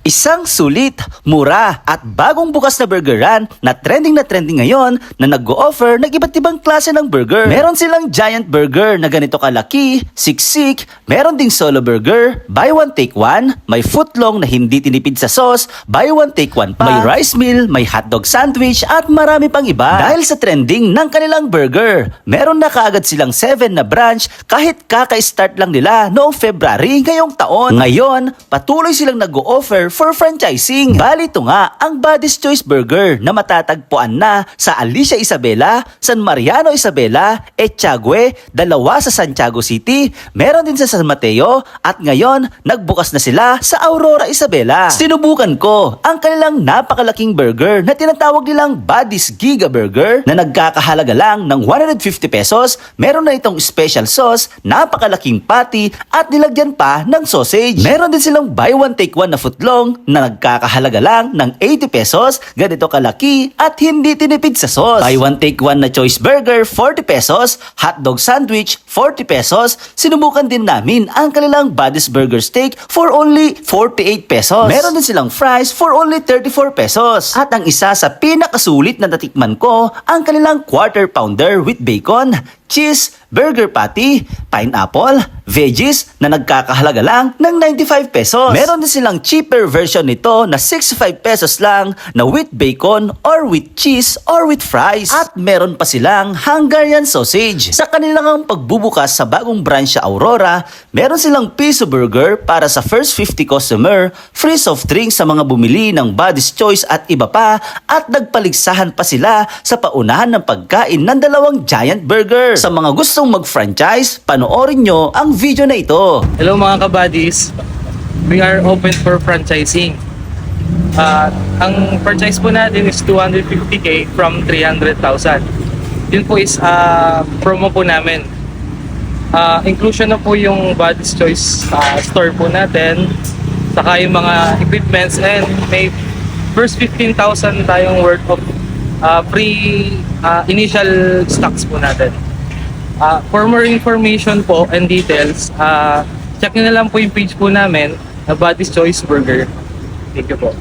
Isang sulit, mura at bagong bukas na burgeran na trending ngayon na nag-o-offer ng iba't ibang klase ng burger. Meron silang giant burger na ganito kalaki, siksik, meron ding solo burger, buy one take one, may footlong na hindi tinipid sa sauce, buy one take one pa, may rice meal, may hotdog sandwich at marami pang iba. Dahil sa trending ng kanilang burger, meron na kaagad silang 7 na branch kahit kaka-start lang nila noong February ngayong taon. Ngayon, patuloy silang nag-o-offer for franchising. Bali ito nga ang Buddy's Choice Burger na matatagpuan na sa Alicia Isabela, San Mariano Isabela, Etiague, dalawa sa Santiago City, meron din sa San Mateo at ngayon nagbukas na sila sa Aurora Isabela. Sinubukan ko ang kanilang napakalaking burger na tinatawag nilang Buddy's Giga Burger na nagkakahalaga lang ng 150 pesos. Meron na itong special sauce, napakalaking patty at nilagyan pa ng sausage. Meron din silang buy one take one na footlong na nagkakahalaga lang ng 80 pesos, ganito kalaki at hindi tinipid sa sauce. Buy one take one na choice burger, 40 pesos, hotdog sandwich, 40 pesos. Sinubukan din namin ang kanilang Buddy's Burger Steak for only 48 pesos. Meron din silang fries for only 34 pesos. At ang isa sa pinakasulit na natikman ko, ang kanilang quarter pounder with bacon, cheese, burger patty, pineapple, veggies na nagkakahalaga lang ng 95 pesos. Meron din silang cheaper version nito na 65 pesos lang na with bacon or with cheese or with fries. At meron pa silang Hungarian sausage. Sa kanilang pagbubukas sa bagong branch sa Aurora, meron silang piso burger para sa first 50 customer, free soft drinks sa mga bumili ng Buddy's Choice at iba pa, at nagpaligsahan pa sila sa paunahan ng pagkain ng dalawang giant burger. Sa mga gustong mag-franchise, panoorin nyo ang video na ito. Hello mga kabadis, we are open for franchising. Ang franchise po natin is 250k from 300,000. Yun po is promo po namin. Inclusion na po yung Buddy's Choice store po natin, saka yung mga equipments, and may first 15,000 tayong worth of free initial stocks po natin. For more information po and details, check nyo na lang po yung page po namin na Buddy's Choice Burger. Thank you po.